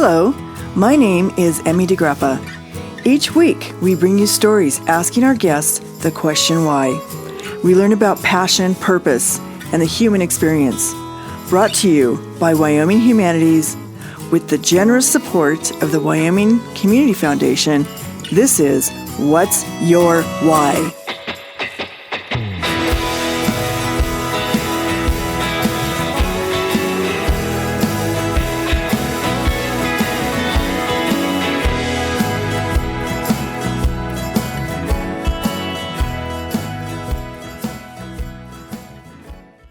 Hello, my name is Emmy DeGrappa. Each week, we bring you stories asking our guests the question why. We learn about passion, purpose, and the human experience. Brought to you by Wyoming Humanities with the generous support of the Wyoming Community Foundation. This is What's Your Why?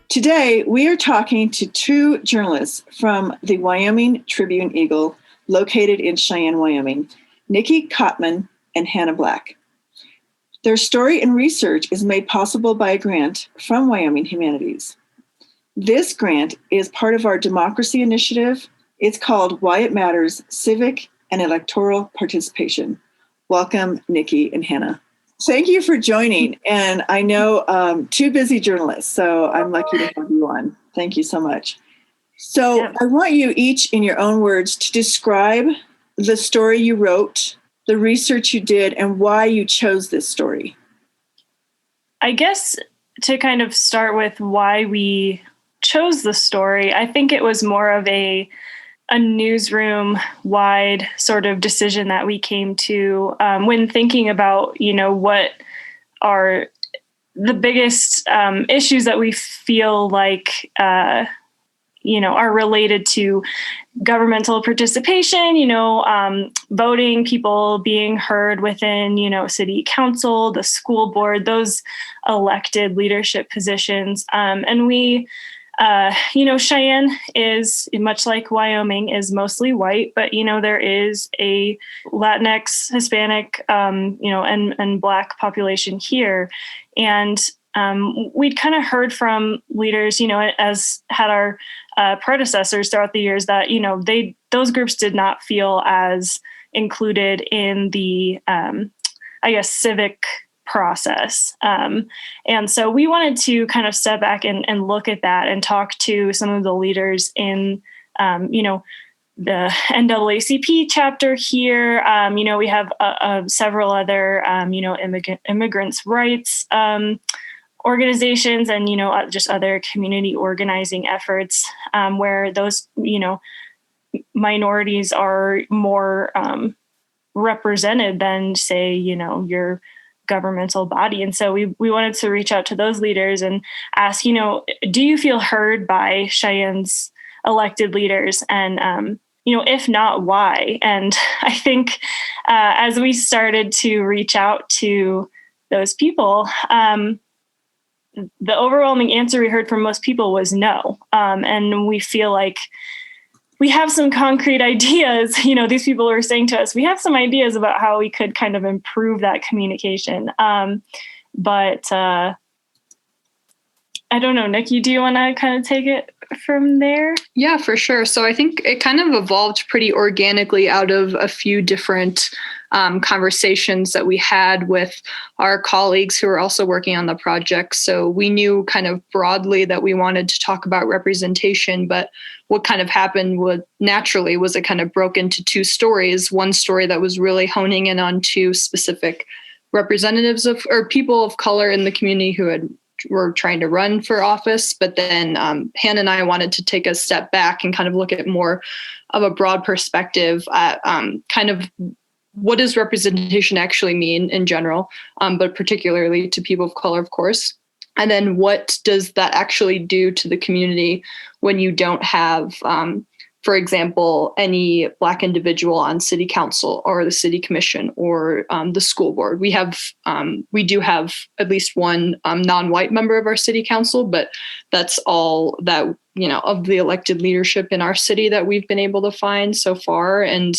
Today, we are talking to two journalists from the Wyoming Tribune-Eagle, located in Cheyenne, Wyoming, Niki Kottmann and Hannah Black. Their story and research is made possible by a grant from Wyoming Humanities. This grant is part of our democracy initiative. It's called Why It Matters, Civic and Electoral Participation. Welcome, Niki and Hannah. Thank you for joining. And I know two busy journalists, so I'm lucky to have you on. Thank you so much. So I want you each, in your own words, to describe the story you wrote, the research you did, and why you chose this story. I guess to kind of start with why we chose the story, I think it was more of a newsroom-wide sort of decision that we came to when thinking about, what are the biggest issues that we feel like, are related to governmental participation, voting, people being heard within, city council, the school board, those elected leadership positions. And we Cheyenne is, much like Wyoming, is mostly white, but, there is a Latinx, Hispanic, and Black population here. And we'd kind of heard from leaders, as had our predecessors throughout the years that, those groups did not feel as included in the, civic process. And so we wanted to kind of step back and look at that and talk to some of the leaders in, the NAACP chapter here. We have several other, immigrants' rights organizations and, just other community organizing efforts where those, minorities are more represented than, say, your governmental body. And so we wanted to reach out to those leaders and ask, do you feel heard by Cheyenne's elected leaders? And, if not, why? And I think as we started to reach out to those people, the overwhelming answer we heard from most people was no. And we feel like we have some concrete ideas, these people were saying to us, we have some ideas about how we could kind of improve that communication. But I don't know, Niki, do you want to kind of take it from there? Yeah, for sure. So I think it kind of evolved pretty organically out of a few different conversations that we had with our colleagues who are also working on the project. So we knew kind of broadly that we wanted to talk about representation, but what kind of happened was it kind of broke into two stories. One story that was really honing in on two specific representatives of or people of color in the community who were trying to run for office. But then Hannah and I wanted to take a step back and kind of look at more of a broad perspective at kind of what does representation actually mean in general, but particularly to people of color, of course. And then what does that actually do to the community when you don't have, for example, any Black individual on city council or the city commission or the school board? We do have at least one non-white member of our city council, but that's all that, of the elected leadership in our city that we've been able to find so far. And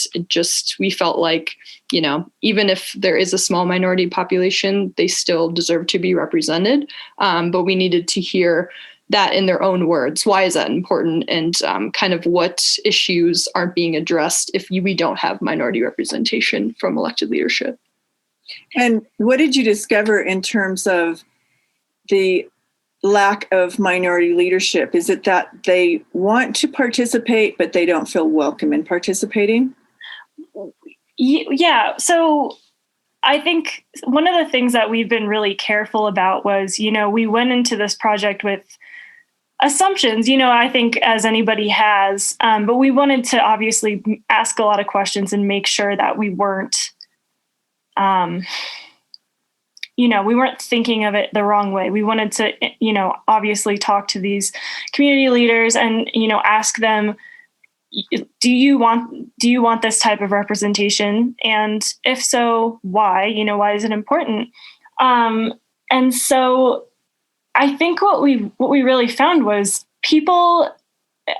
we felt like, even if there is a small minority population, they still deserve to be represented. But we needed to hear that in their own words. Why is that important? And kind of what issues aren't being addressed if we don't have minority representation from elected leadership? And what did you discover in terms of the lack of minority leadership? Is it that they want to participate, but they don't feel welcome in participating? Yeah. So I think one of the things that we've been really careful about was, we went into this project with assumptions, I think as anybody has, but we wanted to obviously ask a lot of questions and make sure that we weren't, we weren't thinking of it the wrong way. We wanted to, obviously talk to these community leaders and, ask them, do you want this type of representation? And if so, why? Why is it important? And so I think what we really found was people,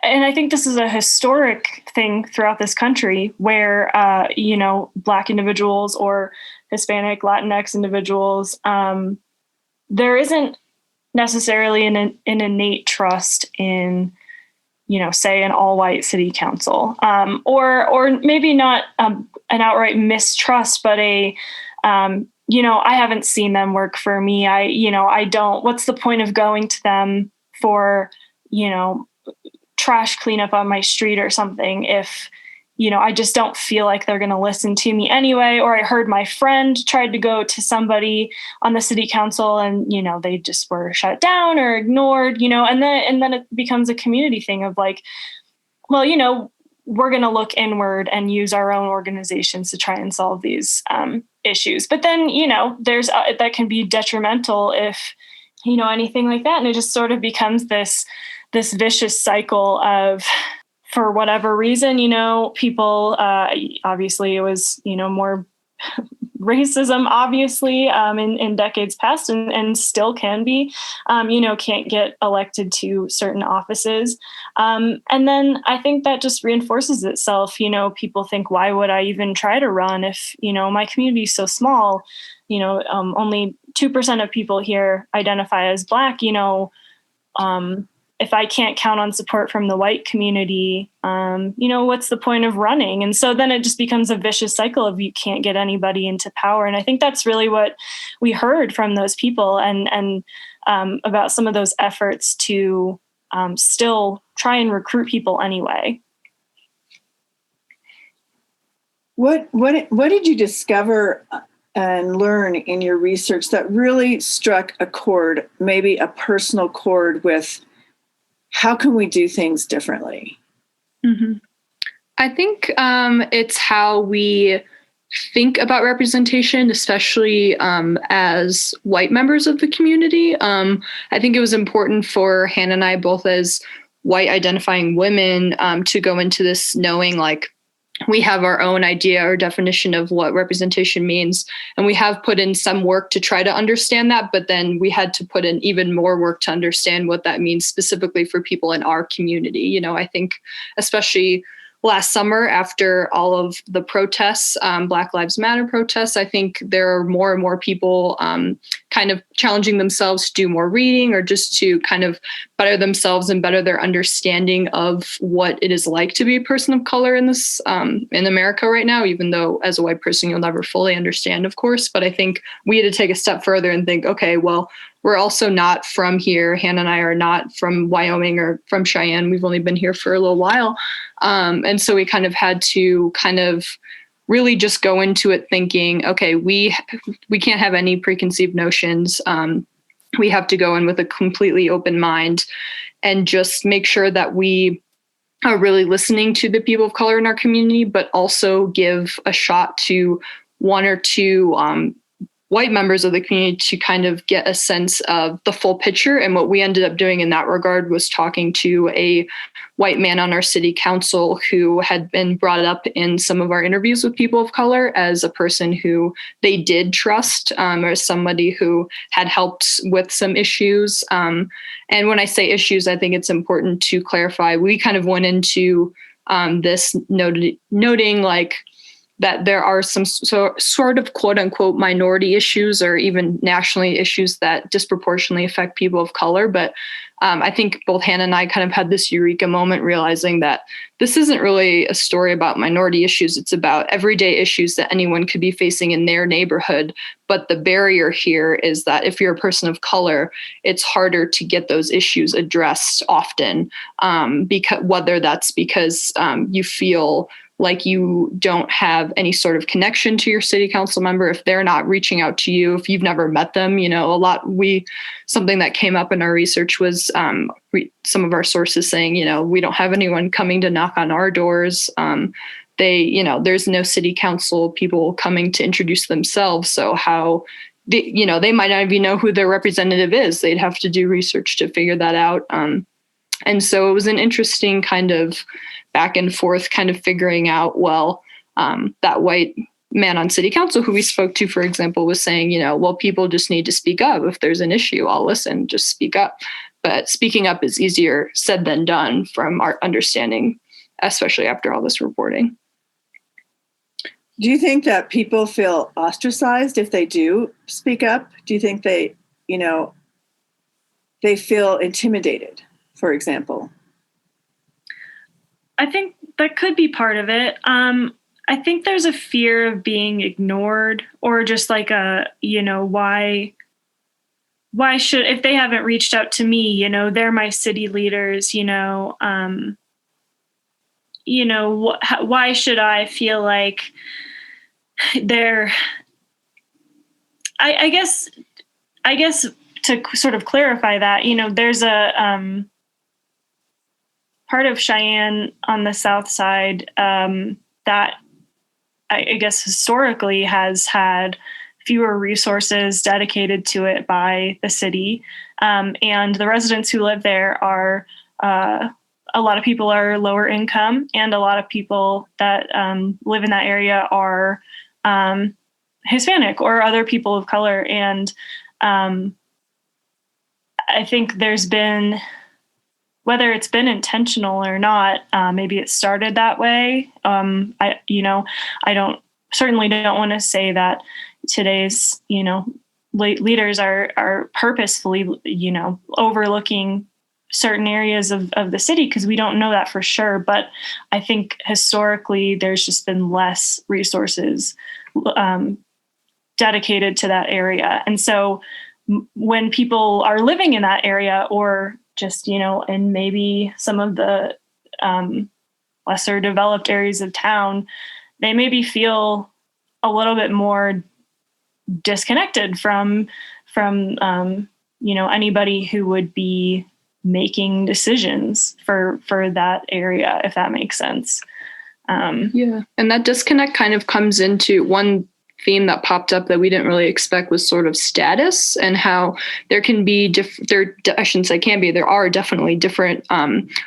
and I think this is a historic thing throughout this country where, Black individuals or Hispanic, Latinx individuals, there isn't necessarily an innate trust in, say an all-white city council, or maybe not an outright mistrust, but I haven't seen them work for me. I don't, what's the point of going to them for, trash cleanup on my street or something if, I just don't feel like they're going to listen to me anyway. Or I heard my friend tried to go to somebody on the city council and, they just were shut down or ignored, and then it becomes a community thing of like, well, we're going to look inward and use our own organizations to try and solve these issues. But then, there's that can be detrimental if, anything like that. And it just sort of becomes this vicious cycle of, for whatever reason, people, obviously it was, more racism, obviously, in decades past and still can be, can't get elected to certain offices. And then I think that just reinforces itself. People think, why would I even try to run if, my community is so small, only 2% of people here identify as Black, if I can't count on support from the white community, what's the point of running? And so then it just becomes a vicious cycle of you can't get anybody into power. And I think that's really what we heard from those people and about some of those efforts to still try and recruit people anyway. What did you discover and learn in your research that really struck a chord, maybe a personal chord with how can we do things differently? Mm-hmm. I think it's how we think about representation, especially as white members of the community. I think it was important for Hannah and I, both as white identifying women, to go into this knowing like we have our own idea or definition of what representation means. And we have put in some work to try to understand that, but then we had to put in even more work to understand what that means specifically for people in our community. I think especially last summer after all of the protests, Black Lives Matter protests, I think there are more and more people kind of challenging themselves to do more reading or just to kind of better themselves and better their understanding of what it is like to be a person of color in this in America right now, even though as a white person, you'll never fully understand, of course. But I think we had to take a step further and think, okay, well, we're also not from here. Hannah and I are not from Wyoming or from Cheyenne. We've only been here for a little while. And so we kind of had to kind of really just go into it thinking, okay, we can't have any preconceived notions. We have to go in with a completely open mind and just make sure that we are really listening to the people of color in our community, but also give a shot to one or two white members of the community to kind of get a sense of the full picture. And what we ended up doing in that regard was talking to a white man on our city council who had been brought up in some of our interviews with people of color as a person who they did trust, or somebody who had helped with some issues. And when I say issues, I think it's important to clarify. We kind of went into this noting like, that there are some sort of quote unquote minority issues or even nationally issues that disproportionately affect people of color. But I think both Hannah and I kind of had this eureka moment realizing that this isn't really a story about minority issues. It's about everyday issues that anyone could be facing in their neighborhood. But the barrier here is that if you're a person of color, it's harder to get those issues addressed often, because whether that's because you feel like you don't have any sort of connection to your city council member, if they're not reaching out to you, if you've never met them, something that came up in our research was some of our sources saying, we don't have anyone coming to knock on our doors. There's no city council people coming to introduce themselves. So how, they might not even know who their representative is. They'd have to do research to figure that out. And so it was an interesting kind of back and forth kind of figuring out, that white man on city council who we spoke to, for example, was saying, people just need to speak up. If there's an issue, I'll listen, just speak up. But speaking up is easier said than done from our understanding, especially after all this reporting. Do you think that people feel ostracized if they do speak up? Do you think they feel intimidated, for example? I think that could be part of it. I think there's a fear of being ignored, or just like why should, if they haven't reached out to me, they're my city leaders, why should I feel like they're, I guess to sort of clarify that, there's a, part of Cheyenne on the south side that I guess historically has had fewer resources dedicated to it by the city. And the residents who live there are, a lot of people are lower income, and a lot of people that live in that area are Hispanic or other people of color. And I think there's been, whether it's been intentional or not, maybe it started that way. I certainly don't want to say that today's, leaders are purposefully, overlooking certain areas of the city, because we don't know that for sure. But I think historically there's just been less resources dedicated to that area. And so when people are living in that area, or just, in maybe some of the lesser developed areas of town, they maybe feel a little bit more disconnected from anybody who would be making decisions for that area, if that makes sense. Yeah. And that disconnect kind of comes into one theme that popped up that we didn't really expect, was sort of status, and how there can be there are definitely different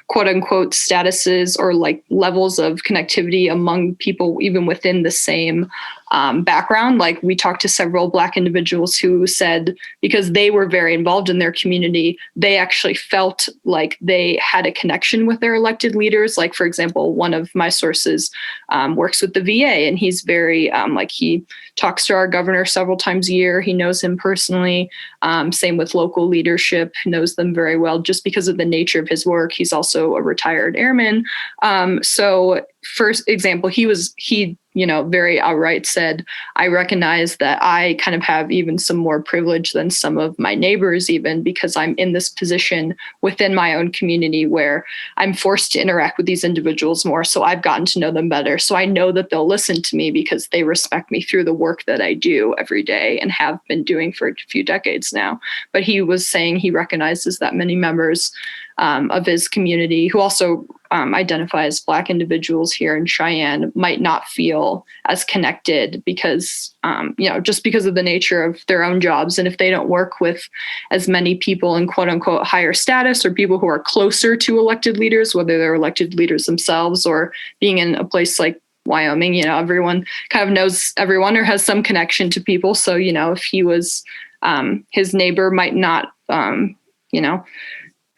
quote unquote statuses or like levels of connectivity among people even within the same background. Like, we talked to several Black individuals who said because they were very involved in their community, they actually felt like they had a connection with their elected leaders. Like, for example, one of my sources works with the VA, and he's very he talks to our governor several times a year. He knows him personally. Same with local leadership, knows them very well just because of the nature of his work. He's also a retired airman. So for example, he very outright said, I recognize that I kind of have even some more privilege than some of my neighbors, even because I'm in this position within my own community where I'm forced to interact with these individuals more. So I've gotten to know them better. So I know that they'll listen to me because they respect me through the work that I do every day and have been doing for a few decades now. But he was saying he recognizes that many members of his community who also identify as Black individuals here in Cheyenne might not feel as connected because, just because of the nature of their own jobs. And if they don't work with as many people in quote unquote higher status, or people who are closer to elected leaders, whether they're elected leaders themselves or being in a place like Wyoming, everyone kind of knows everyone or has some connection to people. So, if he was, his neighbor might not,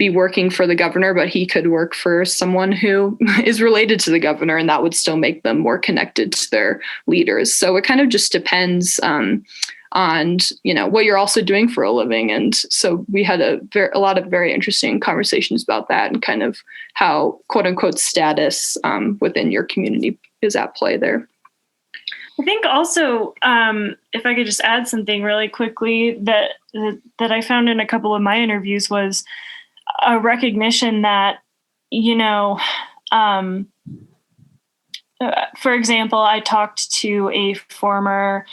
be working for the governor, but he could work for someone who is related to the governor, and that would still make them more connected to their leaders. So it kind of just depends on what you're also doing for a living. And so we had a lot of very interesting conversations about that and kind of how quote unquote status within your community is at play there. I think also, if I could just add something really quickly that I found in a couple of my interviews was a recognition that, for example, I talked to a former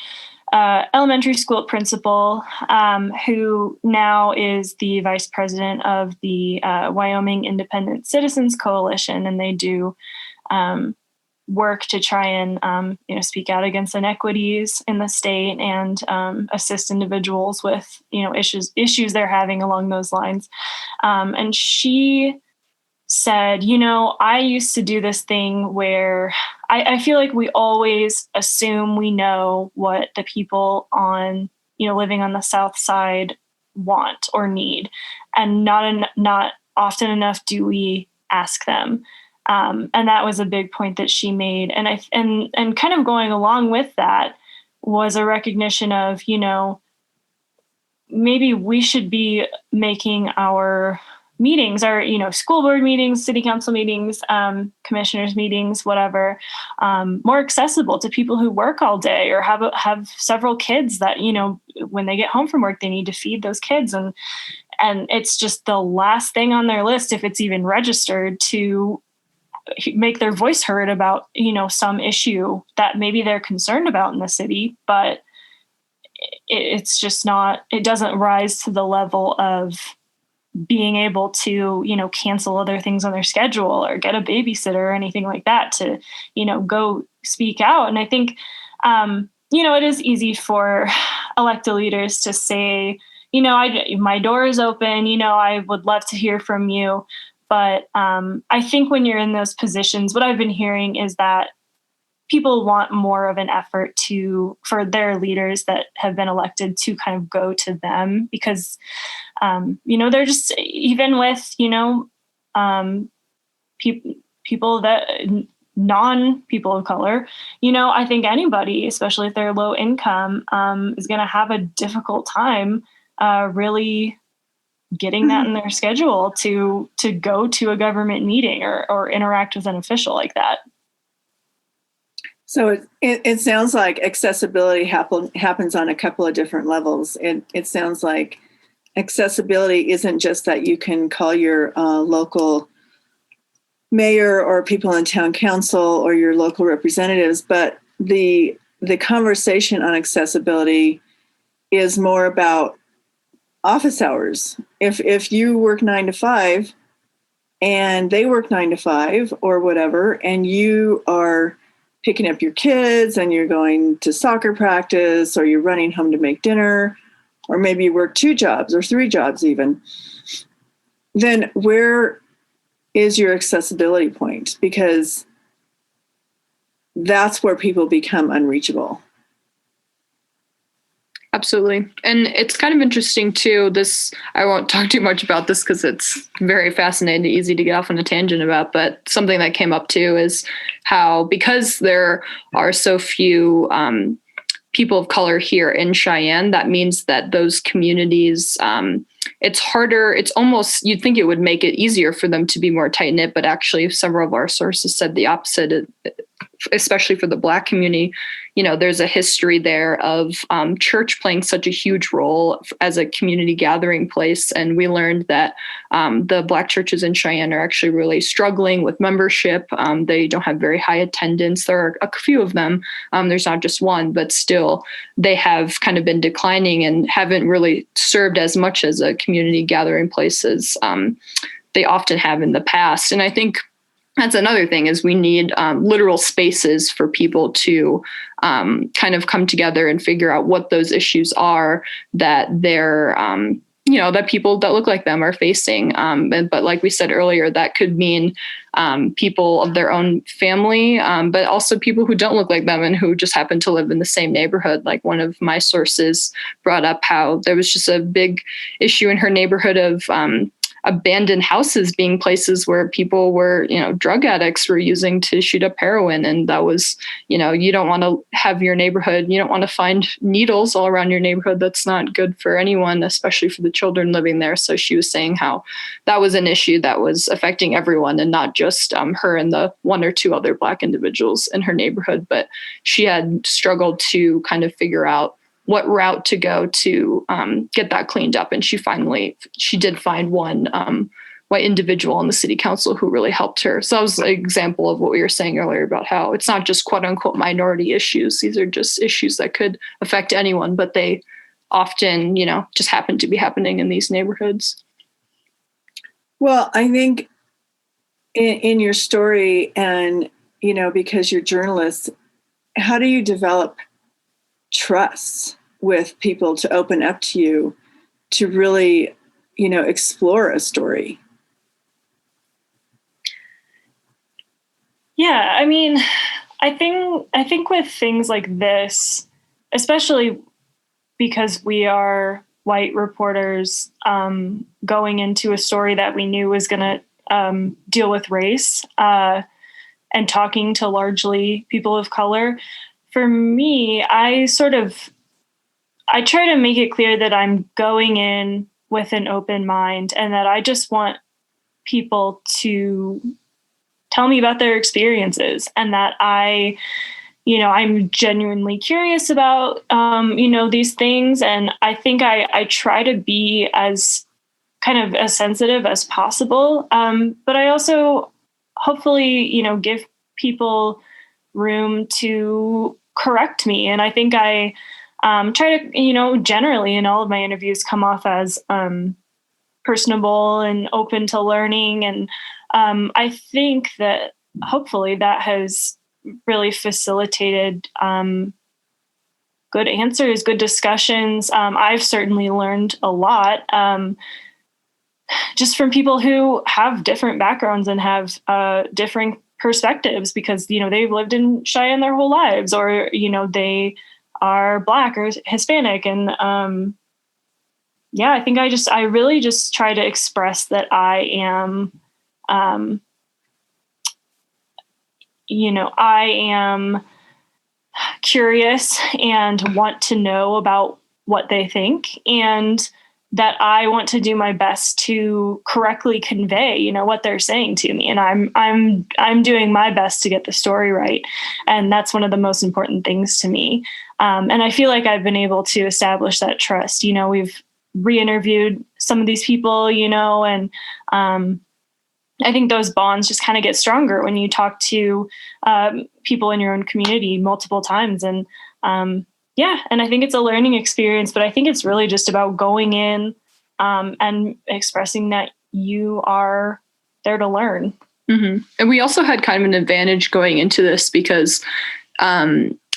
elementary school principal who now is the vice president of the Wyoming Independent Citizens Coalition, and they do work to try and speak out against inequities in the state and assist individuals with issues they're having along those lines. And she said, I used to do this thing where I feel like we always assume we know what the people on living on the South Side want or need, and not often enough do we ask them. And that was a big point that she made. And and kind of going along with that was a recognition of, maybe we should be making our meetings, our, school board meetings, city council meetings, commissioners meetings, whatever, more accessible to people who work all day or have several kids that, when they get home from work, they need to feed those kids. And it's just the last thing on their list, if it's even registered, to make their voice heard about, some issue that maybe they're concerned about in the city, but it's just not, it doesn't rise to the level of being able to, cancel other things on their schedule or get a babysitter or anything like that to, go speak out. And I think, it is easy for elected leaders to say, my door is open, I would love to hear from you. But I think when you're in those positions, what I've been hearing is that people want more of an effort for their leaders that have been elected to kind of go to them because, they're just, even with, people that non-people of color, I think anybody, especially if they're low income, is going to have a difficult time really getting that in their schedule to go to a government meeting or interact with an official like that. So it sounds like accessibility happens on a couple of different levels. It sounds like accessibility isn't just that you can call your local mayor or people in town council or your local representatives, but the conversation on accessibility is more about office hours. If you work 9 to 5 and they work 9 to 5 or whatever, and you are picking up your kids and you're going to soccer practice or you're running home to make dinner, or maybe you work 2 jobs or 3 jobs even, then where is your accessibility point? Because that's where people become unreachable. Absolutely. And it's kind of interesting too, I won't talk too much about this because it's very fascinating, easy to get off on a tangent about, but something that came up too is how, because there are so few people of color here in Cheyenne, that means that those communities, it's harder. It's almost, you'd think it would make it easier for them to be more tight knit, but actually several of our sources said the opposite, especially for the Black community. There's a history there of church playing such a huge role as a community gathering place. And we learned that the Black churches in Cheyenne are actually really struggling with membership. They don't have very high attendance. There are a few of them. There's not just one, but still they have kind of been declining and haven't really served as much as a community gathering place as they often have in the past. And I think that's another thing, is we need literal spaces for people to kind of come together and figure out what those issues are that they're, that people that look like them are facing. But like we said earlier, that could mean people of their own family, but also people who don't look like them and who just happen to live in the same neighborhood. Like one of my sources brought up how there was just a big issue in her neighborhood of abandoned houses being places where people were, drug addicts were using to shoot up heroin. And that was, you don't want to have your neighborhood, you don't want to find needles all around your neighborhood. That's not good for anyone, especially for the children living there. So she was saying how that was an issue that was affecting everyone and not just her and the one or two other Black individuals in her neighborhood. But she had struggled to kind of figure out what route to go to get that cleaned up. And she did find one white individual on the city council who really helped her. So that was an example of what we were saying earlier about how it's not just quote unquote minority issues. These are just issues that could affect anyone, but they often, just happen to be happening in these neighborhoods. Well, I think in your story and, because you're journalists, how do you develop trust with people to open up to you to really, explore a story? Yeah, I mean, I think with things like this, especially because we are white reporters going into a story that we knew was going to deal with race and talking to largely people of color, for me, I try to make it clear that I'm going in with an open mind and that I just want people to tell me about their experiences and that I'm genuinely curious about, these things. And I think I try to be as kind of as sensitive as possible. But I also hopefully, give people room to correct me. And I think I try to, generally in all of my interviews come off as personable and open to learning. And I think that hopefully that has really facilitated good answers, good discussions. I've certainly learned a lot just from people who have different backgrounds and have different perspectives because, they've lived in Cheyenne their whole lives or, they are Black or Hispanic. And I think I really just try to express that I am, I am curious and want to know about what they think and that I want to do my best to correctly convey, what they're saying to me. And I'm doing my best to get the story right. And that's one of the most important things to me. And I feel like I've been able to establish that trust. We've re-interviewed some of these people, and I think those bonds just kind of get stronger when you talk to people in your own community multiple times. And and I think it's a learning experience, but I think it's really just about going in and expressing that you are there to learn. Mm-hmm. And we also had kind of an advantage going into this because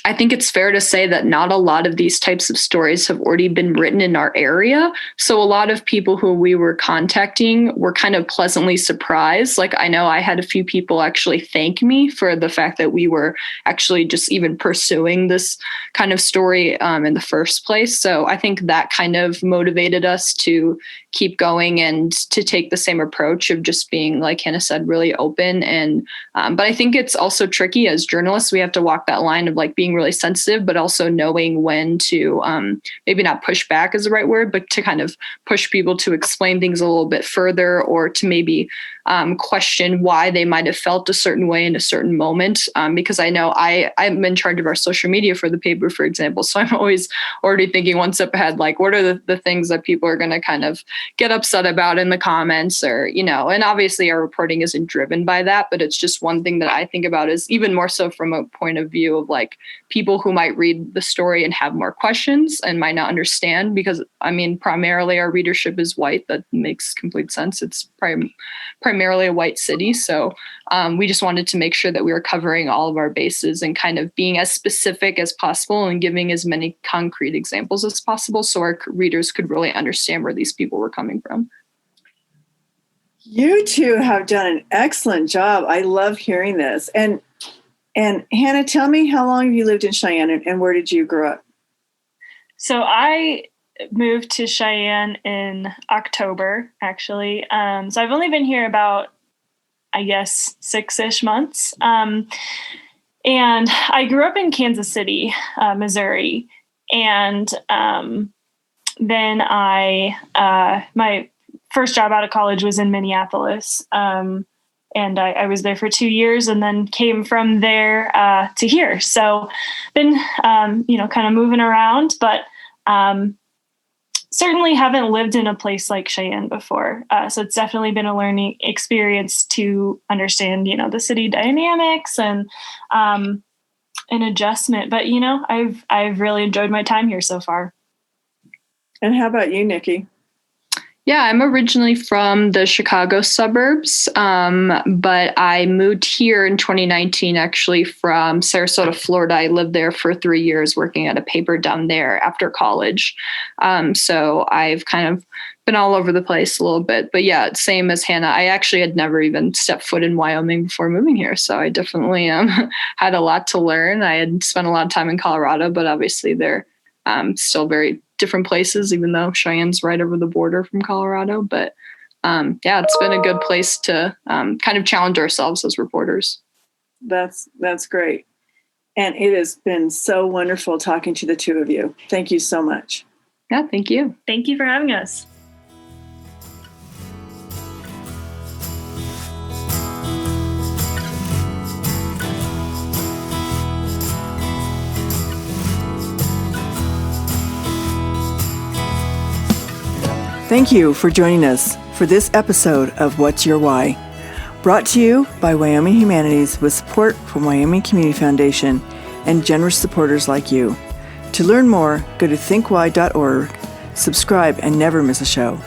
I think it's fair to say that not a lot of these types of stories have already been written in our area. So a lot of people who we were contacting were kind of pleasantly surprised. Like I know I had a few people actually thank me for the fact that we were actually just even pursuing this kind of story in the first place. So I think that kind of motivated us to keep going and to take the same approach of just being, like Hannah said, really open. And but I think it's also tricky as journalists. We have to walk that line of like being really sensitive, but also knowing when to maybe not push back is the right word, but to kind of push people to explain things a little bit further or to maybe question why they might have felt a certain way in a certain moment. Because I know I'm in charge of our social media for the paper, for example. So I'm always already thinking one step ahead, like what are the things that people are going to kind of get upset about in the comments or, and obviously our reporting isn't driven by that, but it's just one thing that I think about is even more so from a point of view of like people who might read the story and have more questions and might not understand because primarily our readership is white. That makes complete sense. It's primarily a white city. So we just wanted to make sure that we were covering all of our bases and kind of being as specific as possible and giving as many concrete examples as possible so our readers could really understand where these people were coming from. You two have done an excellent job. I love hearing this. And Hannah, tell me, how long have you lived in Cheyenne and where did you grow up? So I moved to Cheyenne in October, actually. So I've only been here about, I guess, 6-ish months. And I grew up in Kansas City, Missouri. And then my first job out of college was in Minneapolis. And I was there for 2 years and then came from there to here. So been, kind of moving around, but certainly haven't lived in a place like Cheyenne before. So it's definitely been a learning experience to understand, the city dynamics and an adjustment. But, I've really enjoyed my time here so far. And how about you, Niki? Yeah, I'm originally from the Chicago suburbs, but I moved here in 2019, actually from Sarasota, Florida. I lived there for 3 years working at a paper down there after college. So I've kind of been all over the place a little bit. But yeah, same as Hannah. I actually had never even stepped foot in Wyoming before moving here. So I definitely had a lot to learn. I had spent a lot of time in Colorado, but obviously they're still very different places, even though Cheyenne's right over the border from Colorado. But it's been a good place to kind of challenge ourselves as reporters. That's great. And it has been so wonderful talking to the two of you. Thank you so much. Yeah, thank you. Thank you for having us. Thank you for joining us for this episode of What's Your Why? Brought to you by Wyoming Humanities with support from Wyoming Community Foundation and generous supporters like you. To learn more, go to thinkwhy.org, subscribe, and never miss a show.